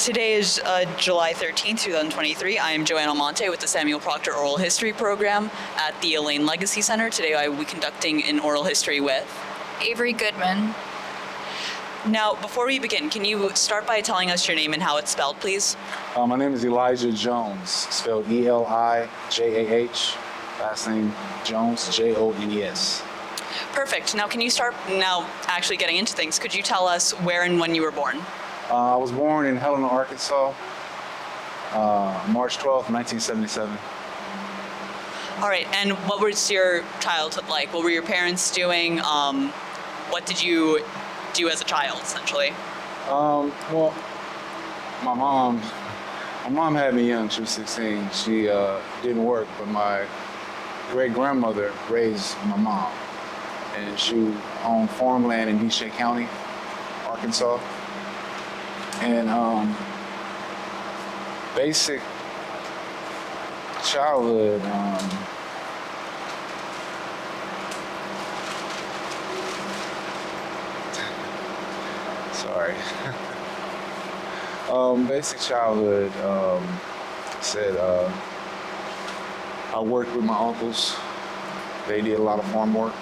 Today is July 13th, 2023. I am JoAnn Almonte with the Samuel Proctor Oral History Program at the Elaine Legacy Center. Today I will be conducting an oral history with Avery Goodman. Now, before we begin, can you start by telling us your name and how it's spelled, please? My name is Elijah Jones, spelled E-L-I-J-A-H. Last name Jones, J-O-N-E-S. Perfect. Now, can you start now actually getting into things? Could you tell us where and when you were born? I was born in Helena, Arkansas, March 12th, 1977. All right, and what was your childhood like? What were your parents doing? What did you do as a child, essentially? Well, my mom had me young. She was 16. She didn't work, but my great-grandmother raised my mom. And she owned farmland in East County, Arkansas. And basic childhood, sorry. Basic childhood, said I worked with my uncles. They did a lot of farm work.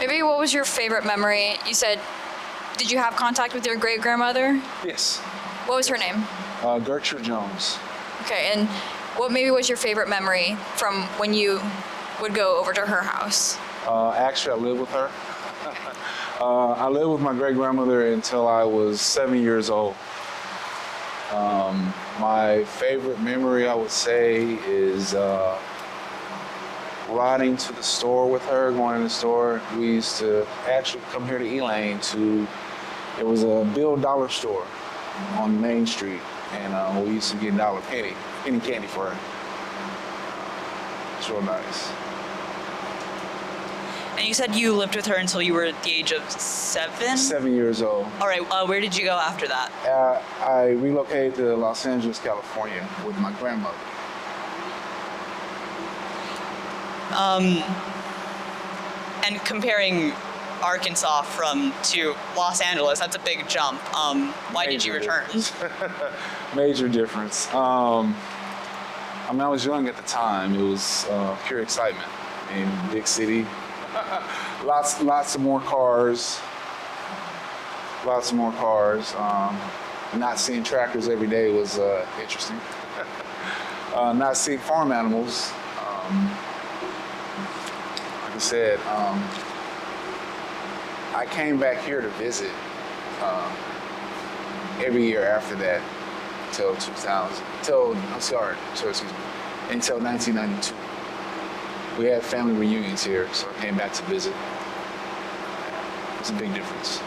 Maybe what was your favorite memory? You said, did you have contact with your great-grandmother? Yes. What was her name? Gertrude Jones. Okay, and what maybe was your favorite memory from when you would go over to her house? Actually, I lived with her. I lived with my great-grandmother until I was 7 years old. My favorite memory, I would say, is riding to the store with her, going to the store. We used to actually come here to Elaine it was a Bill Dollar store on Main Street, and we used to get penny candy for her. It's real nice. And you said you lived with her until you were at the age of 7? 7 years old. All right, where did you go after that? I relocated to Los Angeles, California with my grandmother. And comparing Arkansas to Los Angeles, that's a big jump. Why did you return? Major difference. I was young at the time. It was pure excitement in big city. Lots of more cars. Not seeing tractors every day was interesting. Not seeing farm animals. Like I said, I came back here to visit every year after that until 1992. We had family reunions here, so I came back to visit. It's a big difference.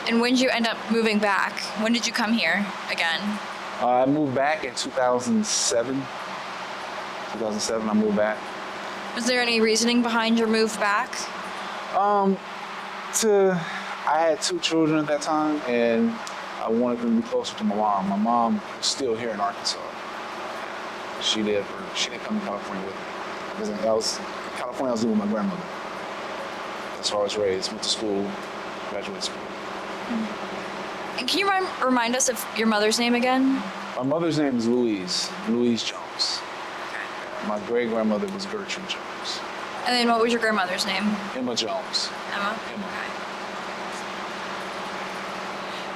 And when did you end up moving back? When did you come here again? I moved back in 2007. 2007, I moved back. Was there any reasoning behind your move back? I had 2 children at that time, and I wanted them to be closer to my mom. My mom was still here in Arkansas. She didn't come to California with me. Because California, I was living with my grandmother. That's where I was raised. Went to school, graduated school. And can you remind us of your mother's name again? My mother's name is Louise Jones. My great-grandmother was Gertrude Jones. And then what was your grandmother's name? Emma Jones. Emma? Okay.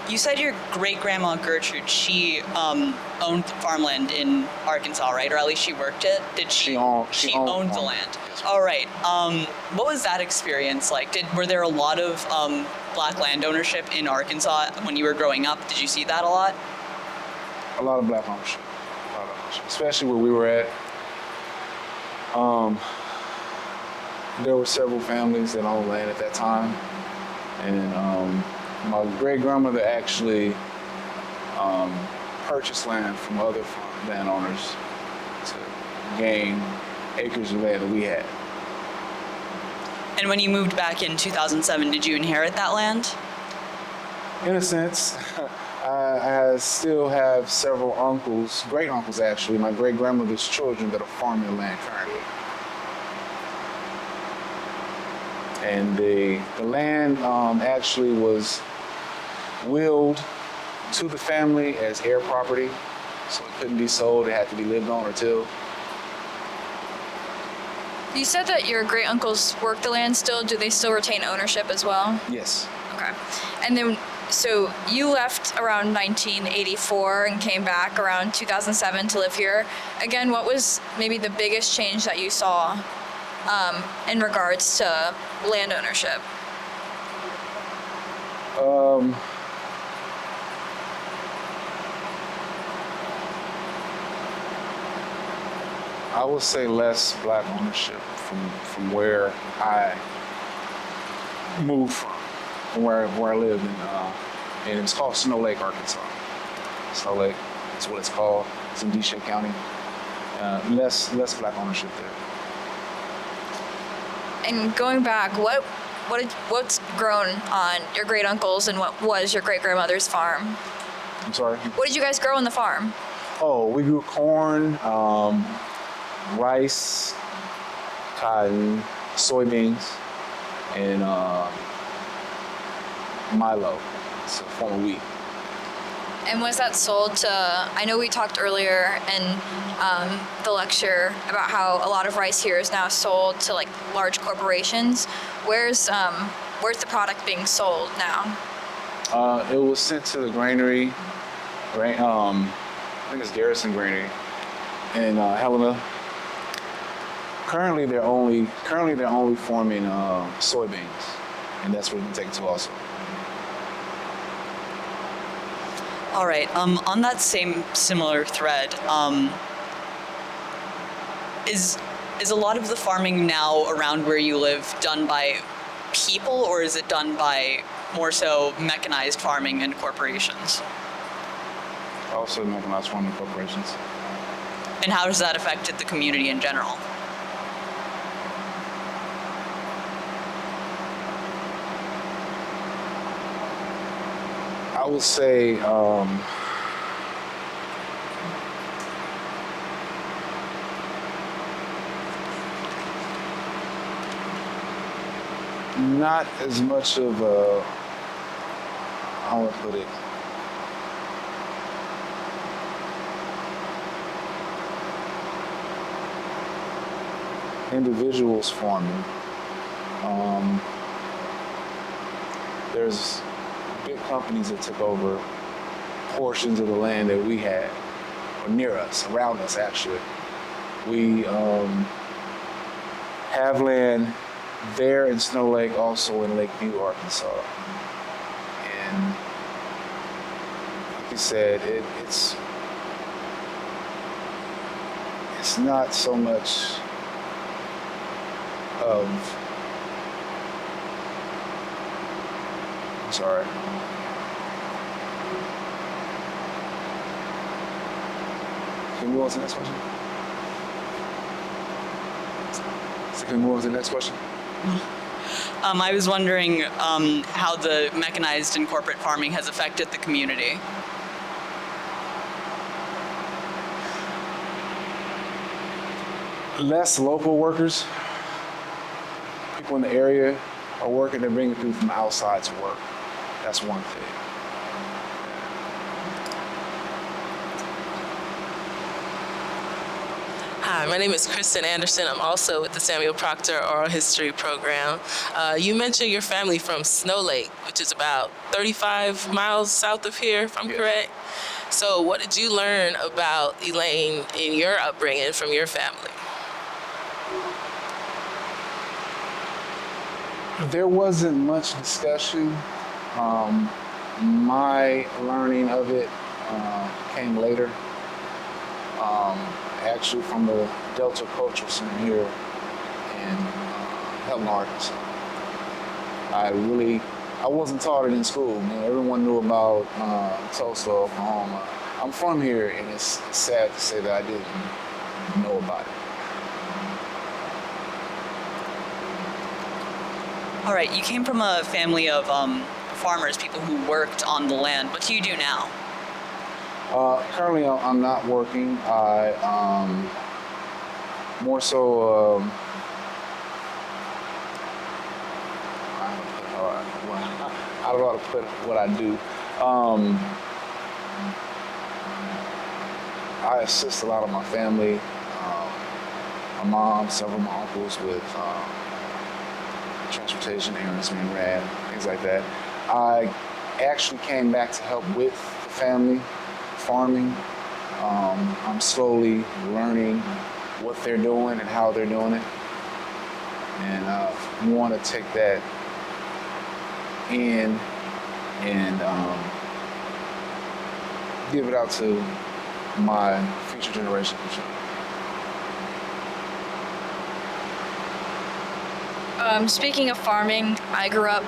You said your great-grandma Gertrude, she owned farmland in Arkansas, right? Or at least she worked it? She owned the land. Yes. All right. What was that experience like? Were there a lot of black land ownership in Arkansas when you were growing up? Did you see that a lot? A lot of black ownership. especially where we were at. There were several families that owned land at that time, and my great-grandmother actually purchased land from other landowners to gain acres of land that we had. And when you moved back in 2007, did you inherit that land? In a sense, I still have several uncles, great uncles actually, my great grandmother's children that are farming the land currently. And the land actually was willed to the family as heir property, so it couldn't be sold, it had to be lived on or tilled. You said that your great uncles work the land still. Do they still retain ownership as well? Yes. Okay. And then, so you left around 1984 and came back around 2007 to live here. Again, what was maybe the biggest change that you saw in regards to land ownership? I would say less black ownership from where I moved from where I lived and it's called Snow Lake, Arkansas. Snow Lake, that's what it's called. It's in Desha County. Less black ownership there. And going back, what's grown on your great uncles and what was your great grandmother's farm? I'm sorry? What did you guys grow on the farm? Oh, we grew corn, rice, cotton, soybeans, and milo. It's a form of wheat. And was that sold to, I know we talked earlier in the lecture about how a lot of rice here is now sold to like large corporations. Where's the product being sold now? It was sent to the granary, I think it's Garrison Granary in Helena. Currently they're only forming soybeans, and that's where we take it to also. All right. On that same similar thread, is a lot of the farming now around where you live done by people, or is it done by more so mechanized farming and corporations? Also mechanized farming corporations. And how has that affected the community in general? I would say not as much of a, how would I put it, individuals farming. There's big companies that took over portions of the land that we had, or near us, around us actually. We have land there in Snow Lake, also in Lakeview, Arkansas. And like you said, it's not so much of, sorry. Can we move on to the next question? So can we move on to the next question? I was wondering how the mechanized and corporate farming has affected the community. Less local workers. People in the area are working, they're bringing people from outside to work. That's one thing. Hi, my name is Krystin Anderson. I'm also with the Samuel Proctor Oral History Program. You mentioned your family from Snow Lake, which is about 35 miles south of here, if I'm correct. So what did you learn about Elaine in your upbringing from your family? There wasn't much discussion. My learning of it came later. actually from the Delta Culture Center here in Helton, Arkansas. I wasn't taught it in school. You know, everyone knew about Tulsa, Oklahoma. I'm from here, and it's sad to say that I didn't know about it. All right, you came from a family of farmers, people who worked on the land. What do you do now? Currently, I'm not working. I more so. I don't know how to put what I do. I assist a lot of my family, my mom, several of my uncles with transportation errands being ran, things like that. I actually came back to help with the family, farming. I'm slowly learning what they're doing and how they're doing it. And I want to take that in and give it out to my future generation. Speaking of farming, I grew up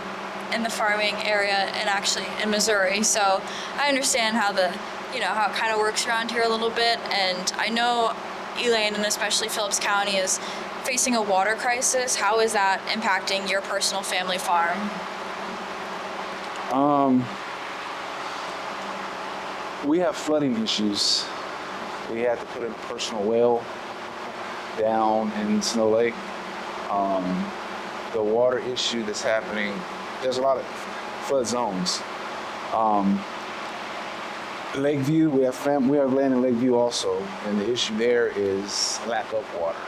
in the farming area and actually in Missouri, so I understand how how it kind of works around here a little bit. And I know Elaine and especially Phillips County is facing a water crisis. How is that impacting your personal family farm? We have flooding issues. We had to put in a personal well down in Snow Lake. The water issue that's happening, there's a lot of flood zones. Lakeview, we have land in Lakeview also, and the issue there is lack of water.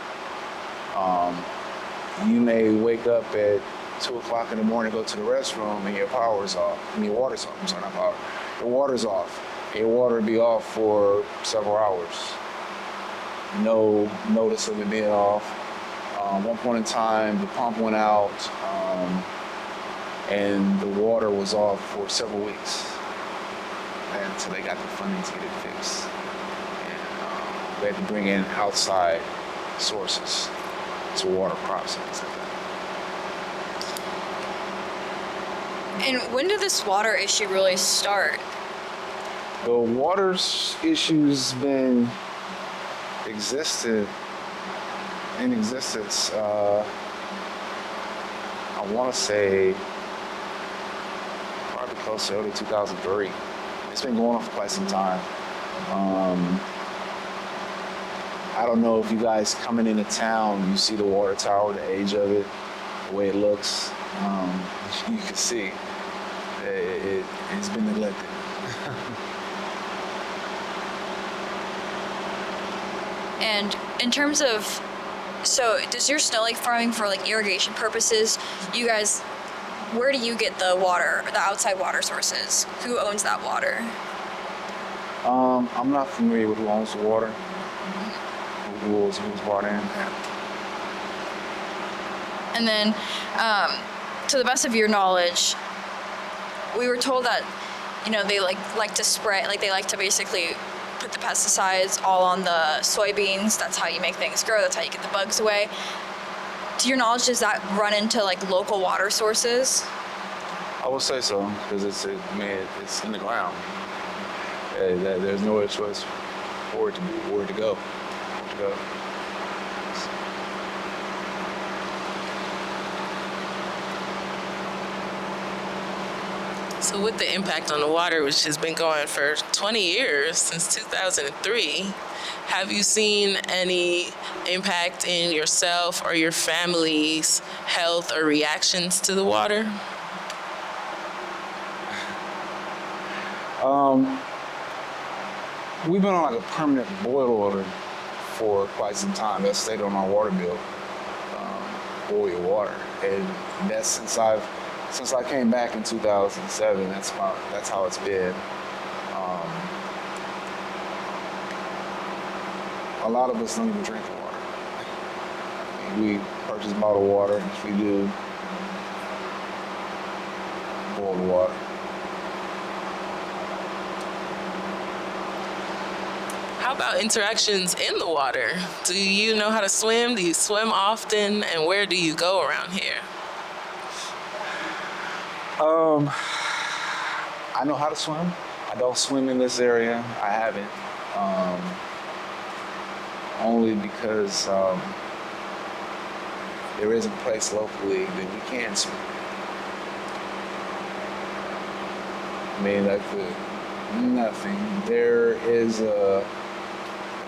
You may wake up at 2 o'clock in the morning, go to the restroom, and your power's off. I mean, your water's off. I'm sorry, not power. Your water's off. Your water will be off for several hours. No notice of it being off. One point in time, the pump went out, and the water was off for several weeks. Until they got the funding to get it fixed. And they had to bring in outside sources to water crops and things like that. And when did this water issue really start? The water issue's been in existence, I want to say probably close to early 2003. It's been going on for quite some time. I don't know if you guys coming into town, you see the water tower, the age of it, the way it looks. You can see it's been neglected. And in terms of, so does your Snow Lake farming for like irrigation purposes, you guys, where do you get the water, the outside water sources? Who owns that water? I'm not familiar with who owns the water, who's brought in. And then, to the best of your knowledge, we were told that, they like to spray, like they like to basically put the pesticides all on the soybeans. That's how you make things grow. That's how you get the bugs away. To your knowledge, does that run into like local water sources? I would say so, because it's in the ground. There's no other choice for it to go. So with the impact on the water, which has been going for 20 years, since 2003, have you seen any impact in yourself or your family's health or reactions to the water? We've been on like a permanent boil order for quite some time. That's stayed on our water bill, boil your water. And that's since I came back in 2007, that's how it's been. A lot of us don't even drink the water. I mean, we purchase bottled water. If we do, boiled water. How about interactions in the water? Do you know how to swim? Do you swim often? And where do you go around here? I know how to swim. I don't swim in this area. I haven't. Only because there isn't a place locally that we can swim. I mean, like nothing. There is a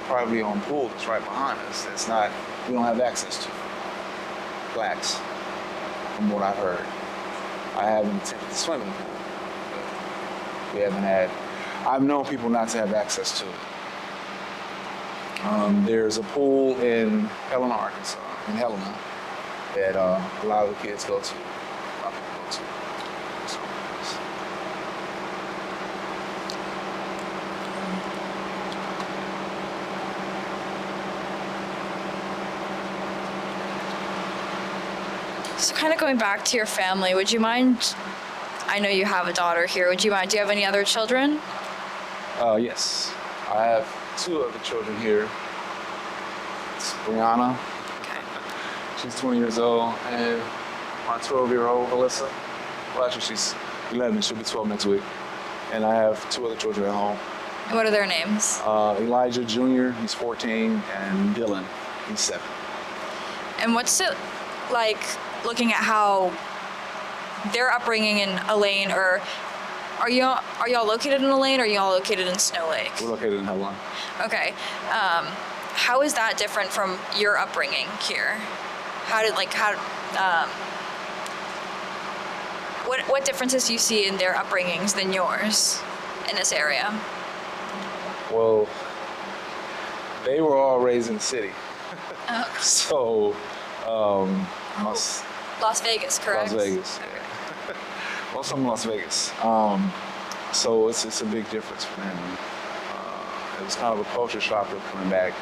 privately owned pool that's right behind us. That's not, we don't have access to. Blacks, from what I've heard. I haven't attempted to swim in the pool. But we haven't had, I've known people not to have access to it. There's a pool in Helena, Arkansas, that a lot of the kids go to. A lot of people go to. So kind of going back to your family, would you mind, I know you have a daughter here, would you mind, do you have any other children? Yes. I have 2 other children here. It's Brianna. Okay. She's 20 years old, and my 12-year-old Alyssa. Well, actually, she's 11. She'll be 12 next week. And I have 2 other children at home. And what are their names? Elijah Jr., he's 14, and Dylan, he's 7. And what's it like looking at how their upbringing in Elaine, or are y'all located in Elaine, or are y'all located in Snow Lake? We're located in Helena. Okay. How is that different from your upbringing here? What differences do you see in their upbringings than yours in this area? Well, they were all raised in the city. Oh. So, Las Vegas, correct? Las Vegas. Well, some Las Vegas. So it's a big difference for them. It was kind of a culture shock of coming back.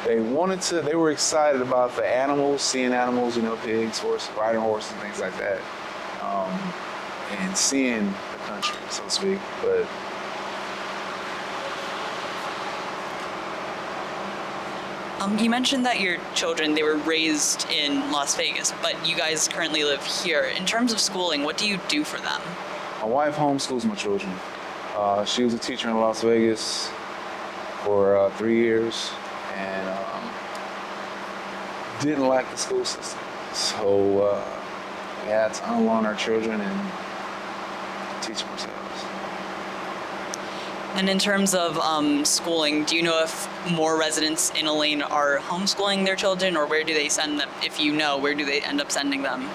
They were excited about the animals, seeing animals, pigs, horses, riding horses, things like that. And seeing the country, so to speak. But you mentioned that your children, they were raised in Las Vegas, but you guys currently live here. In terms of schooling, what do you do for them? my wife homeschools my children. She was a teacher in Las Vegas for 3 years, and didn't like the school system. So we had to unlearn our children and teach them ourselves. And in terms of schooling, do you know if more residents in Elaine are homeschooling their children, or where do they send them? If you know, where do they end up sending them?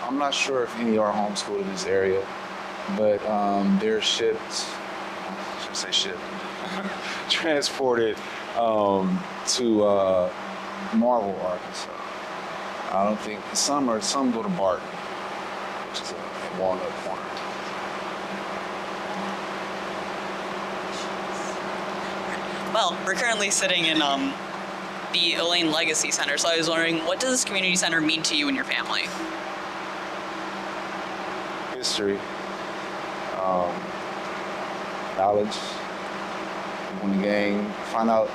I'm not sure if any are homeschooled in this area, but they're shipped, I should say shipped, transported to Marble, Arkansas. I don't think, some go to Barton, which is a Walnut Corner. Well, we're currently sitting in the Elaine Legacy Center, so I was wondering, what does this community center mean to you and your family? History, knowledge. We want to gain, find out.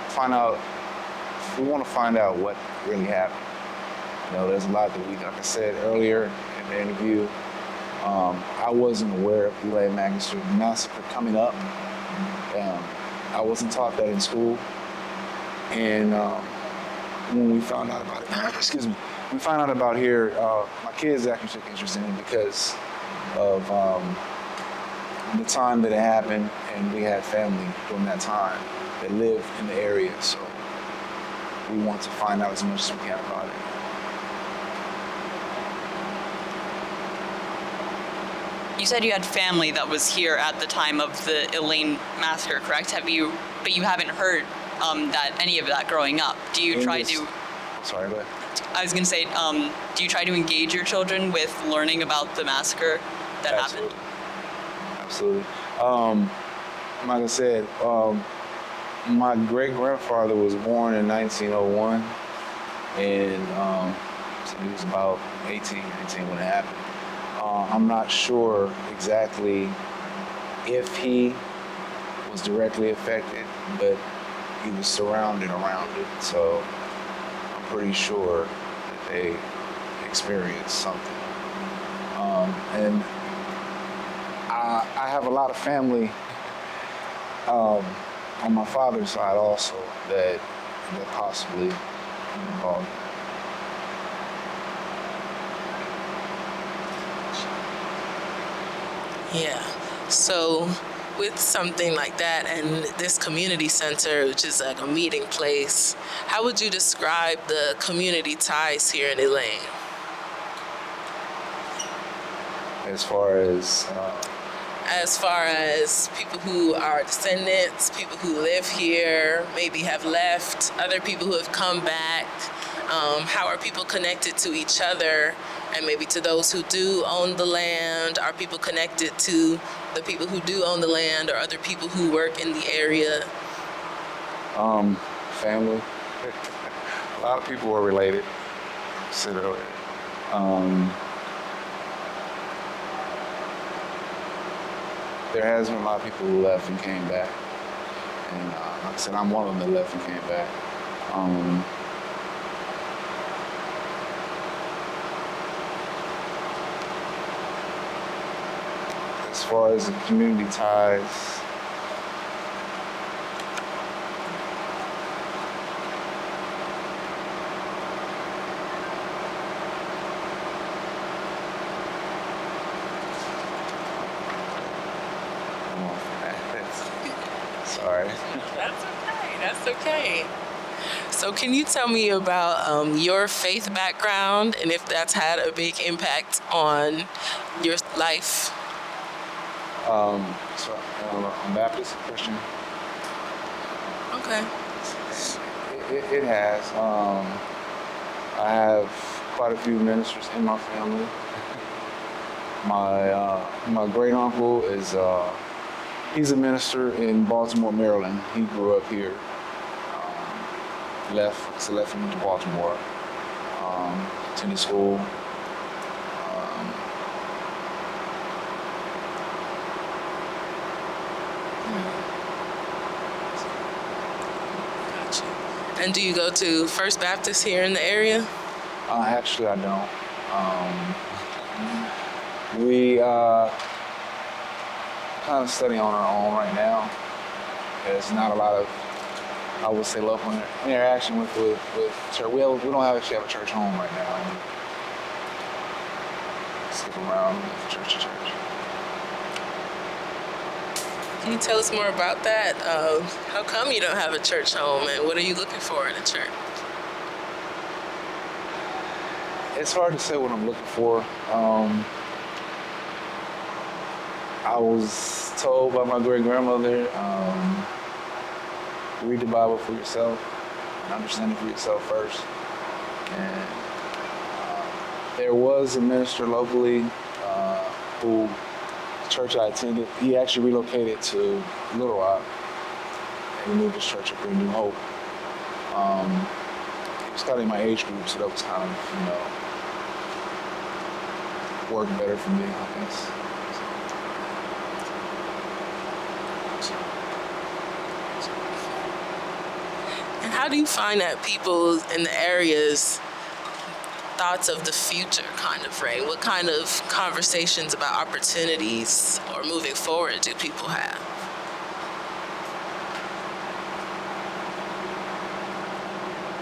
We want to find out what really happened. You know, there's a lot that we, like I said earlier in the interview, I wasn't aware of Elaine massacre coming up. I wasn't taught that in school, and when we found out about it, we found out about here, my kids actually took interest in it because of the time that it happened, and we had family during that time that lived in the area, so we want to find out as much as we can about it. You said you had family that was here at the time of the Elaine massacre, correct? But you haven't heard that any of that growing up. Do you try to? Sorry, go ahead. I was gonna say, do you try to engage your children with learning about the massacre that happened? Absolutely. Like I said, my great-grandfather was born in 1901, and so he was about 18, 19 when it happened. I'm not sure exactly if he was directly affected, but he was surrounded around it. So I'm pretty sure that they experienced something. And I have a lot of family on my father's side also that possibly involved. Yeah. So with something like that and this community center, which is like a meeting place, how would you describe the community ties here in Elaine? As far as people who are descendants, people who live here, maybe have left, other people who have come back, how are people connected to each other and maybe to those who do own the land? Are people connected to the people who do own the land or other people who work in the area? Family. A lot of people are related. Said earlier. There has been a lot of people who left and came back. And like I said, I'm one of them that left and came back. As far as the community ties, sorry. That's okay. That's okay. So can you tell me about your faith background and if that's had a big impact on your life? So I'm Baptist Christian. Okay. It has. I have quite a few ministers in my family. My great uncle is he's a minister in Baltimore, Maryland. He grew up here. Left and went to Baltimore. Attended school. Gotcha. And do you go to First Baptist here in the area? Actually, I don't. We kind of study on our own right now. There's not a lot of, I would say, local interaction with church. We don't actually have a church home right now. We skip around from church to church. Can you tell us more about that? How come you don't have a church home, and what are you looking for in a church? It's hard to say what I'm looking for. I was told by my great-grandmother, read the Bible for yourself and understand it for yourself first. And there was a minister locally who, the church I attended, he actually relocated to Little Rock and he moved his church up here, New Hope. He was kind of in my age group, so that was kind of, worked better for me, I guess. And how do you find that people in the area's thoughts of the future kind of frame? What kind of conversations about opportunities or moving forward do people have?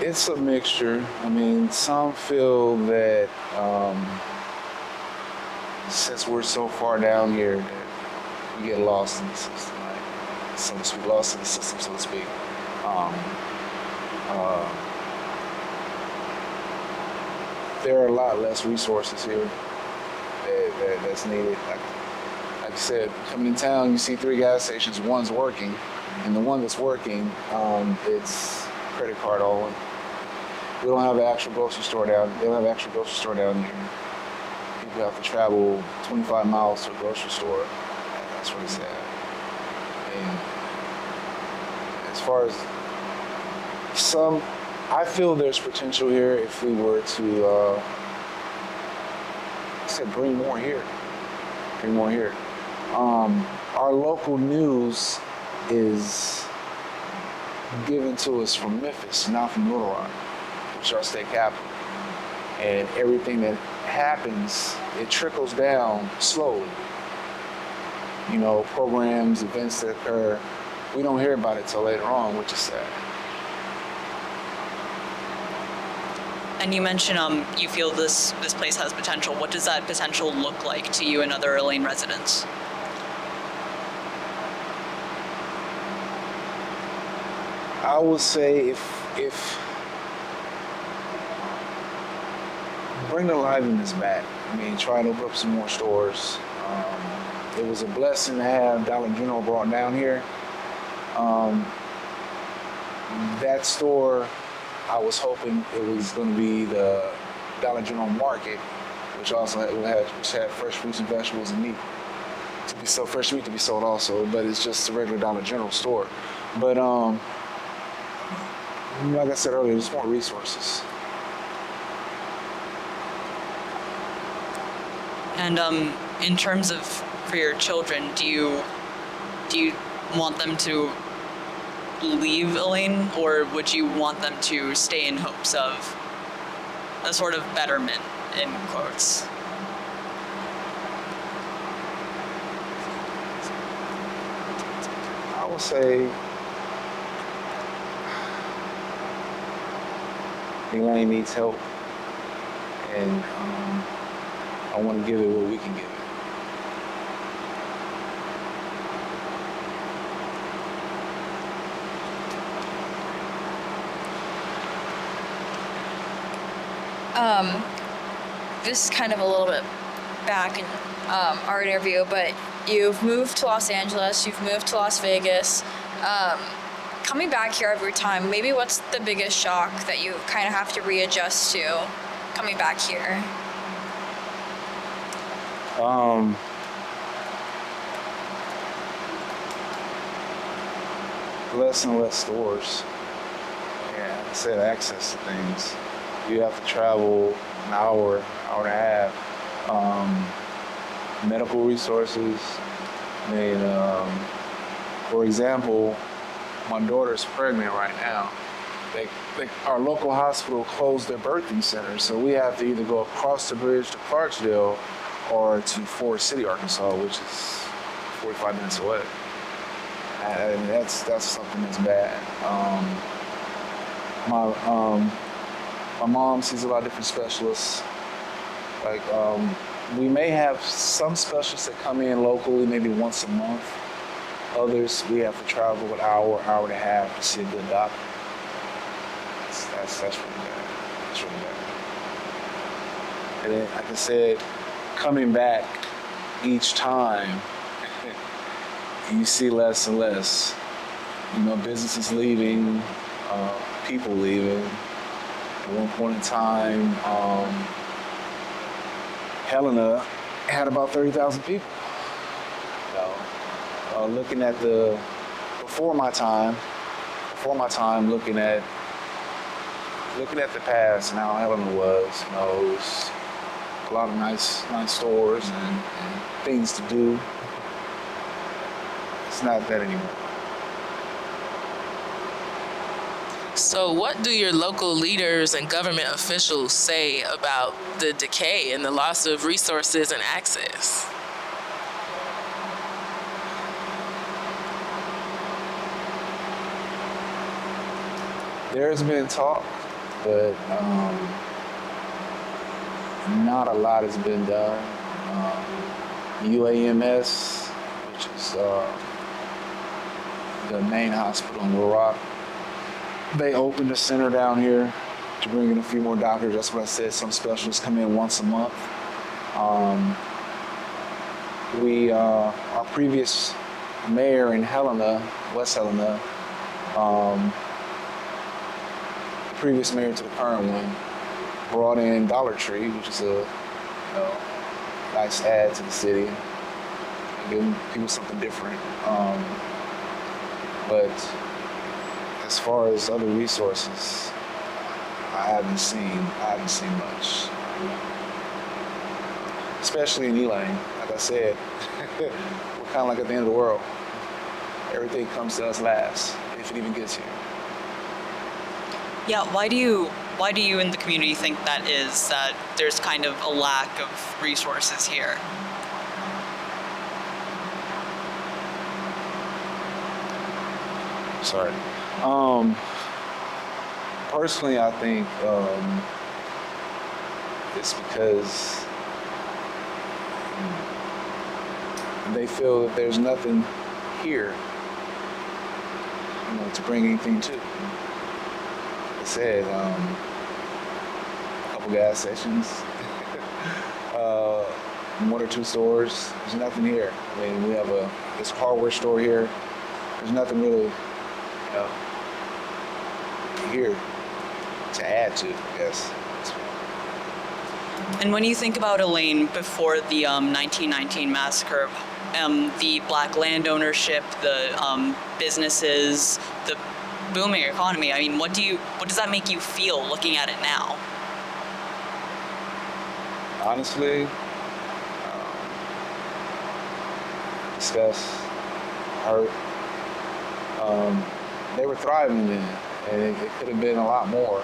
It's a mixture. I mean, some feel that since we're so far down here, that we get lost in the system, right? So to speak, lost in the system, so to speak. There are a lot less resources here that's needed. Like you said, coming in town, you see 3 gas stations, one's working, and the one that's working, it's credit card only. We don't have an actual grocery store down. They don't have an actual grocery store down here. People have to travel 25 miles to a grocery store. And that's what it's at. And as far as I feel there's potential here if we were to, bring more here. Bring more here. Our local news is given to us from Memphis, not from Little Rock, which is our state capital. And everything that happens, it trickles down slowly. You know, programs, events that occur, we don't hear about it till later on, which is sad. And you mentioned you feel this place has potential. What does that potential look like to you and other Elaine residents? I would say if bring the liveliness back. I mean, try to open up some more stores. It was a blessing to have Dollar General brought down here. That store, I was hoping it was going to be the Dollar General Market, which also had fresh fruits and vegetables and meat to be sold, fresh meat to be sold also. But it's just a regular Dollar General store. But like I said earlier, there's more resources. And in terms of for your children, do you want them to leave Elaine, or would you want them to stay in hopes of a sort of betterment, in quotes? I would say Elaine needs help, and I want to give it what we can give it. This is kind of a little bit back in our interview, but you've moved to Los Angeles, you've moved to Las Vegas. Coming back here every time, maybe what's the biggest shock that you kind of have to readjust to coming back here? Less and less stores. Yeah, like I said, access to things. You have to travel an hour and a half. Medical resources. I mean, for example, my daughter's pregnant right now. Our local hospital closed their birthing center, so we have to either go across the bridge to Clarksdale or to Forest City, Arkansas, which is 45 minutes away. And that's something that's bad. My mom sees a lot of different specialists. Like, we may have some specialists that come in locally maybe once a month. Others, we have to travel an hour and a half to see a good doctor. That's really bad. That's really bad. And then, like I said, coming back each time, you see less and less. You know, businesses leaving, people leaving. At one point in time, Helena had about 30,000 people. Looking at before my time, looking at the past and how Helena was, you know, it was a lot of nice stores and things to do. It's not that anymore. So what do your local leaders and government officials say about the decay and the loss of resources and access? There's been talk, but not a lot has been done. UAMS, which is the main hospital in Little Rock, they opened a center down here to bring in a few more doctors. That's what I said. Some specialists come in once a month. Our previous mayor in Helena, West Helena, previous mayor to the current one, brought in Dollar Tree, which is a nice add to the city, giving people something different. But as far as other resources, I haven't seen much. Especially in Elaine, like I said, we're kind of like at the end of the world. everything comes to us last, if it even gets here. Yeah, why do you in the community think that is, that there's kind of a lack of resources here? Sorry. Personally, I think it's because they feel that there's nothing here, to bring anything to. Like I said, a couple gas stations, 1 or 2 stores. There's nothing here. I mean, we have this hardware store here. There's nothing really here to add to, I guess. And when you think about Elaine before the 1919 massacre, the black land ownership, the businesses, the booming economy, I mean, what does that make you feel looking at it now? Honestly, disgust, hurt. They were thriving then, and it could have been a lot more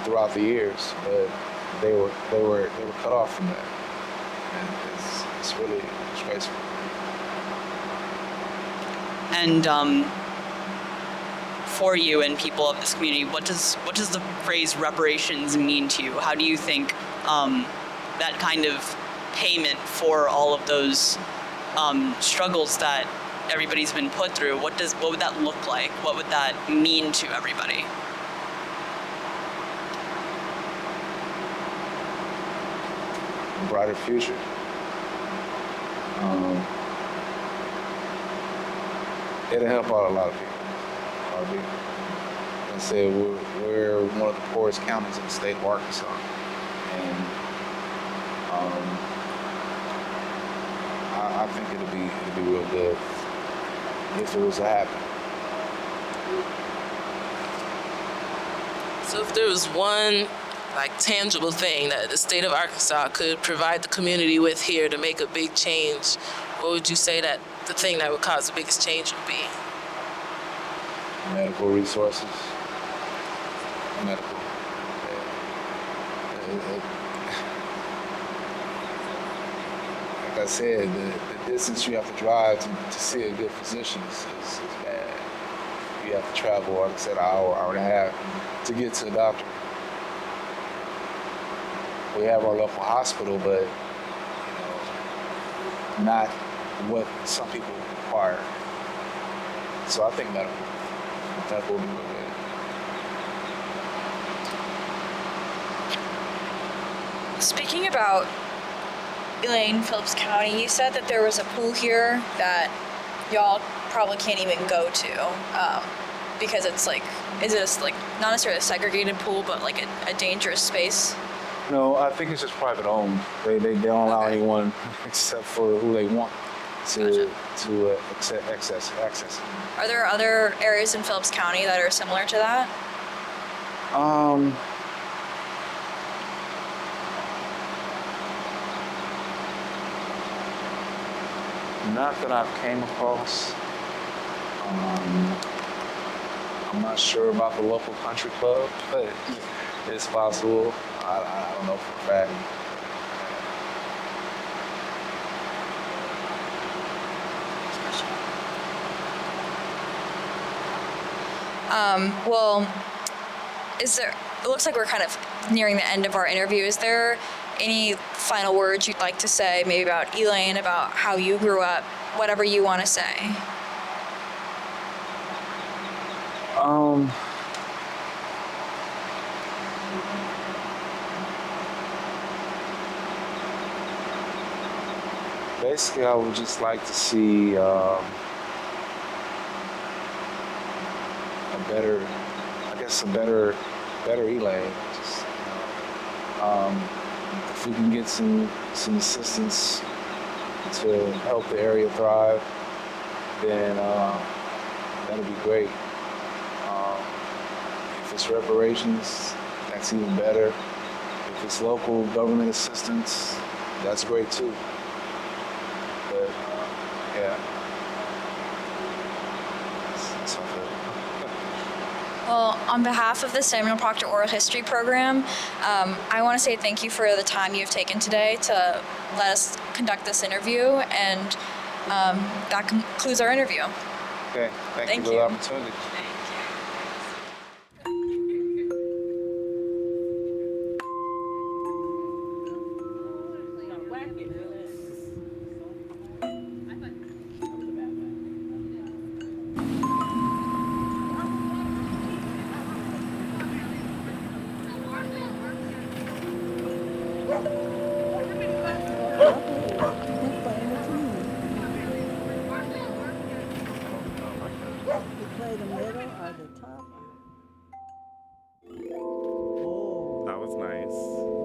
throughout the years, but they were cut off from that, and it's really disgraceful. And for you and people of this community, what does the phrase reparations mean to you? How do you think that kind of payment for all of those struggles that everybody's been put through, what would that look like? What would that mean to everybody? A brighter future. It'll help out a lot of people. I said we're one of the poorest counties in the state of Arkansas, and I think it'll be real good if it was to happen. So if there was one tangible thing that the state of Arkansas could provide the community with here to make a big change, what would you say that the thing that would cause the biggest change would be? Medical resources. Medical. Like I said, the distance you have to drive to see a good physician is bad. You have to travel, like I said, an hour and a half to get to a doctor. We have our local hospital, but not what some people require. So I think medical will be real good. Speaking about Elaine, Phillips County, you said that there was a pool here that y'all probably can't even go to because it's is it not necessarily a segregated pool, but a dangerous space? No, I think it's just private owned. They don't allow anyone except for who they want to access it. Are there other areas in Phillips County that are similar to that? Not that I've came across. I'm not sure about the local country club, but it's possible. I don't know for a fact. Well, it looks like we're kind of nearing the end of our interview. Is there any final words you'd like to say, maybe about Elaine, about how you grew up, whatever you want to say? Basically, I would just like to see a better Elaine. Just, if we can get some assistance to help the area thrive, then that'll be great. If it's reparations, that's even better. If it's local government assistance, that's great too. But yeah. Well, on behalf of the Samuel Proctor Oral History Program, I want to say thank you for the time you've taken today to let us conduct this interview, and that concludes our interview. Okay, thank you Thank for the you. opportunity. Play the middle or the top. That was nice.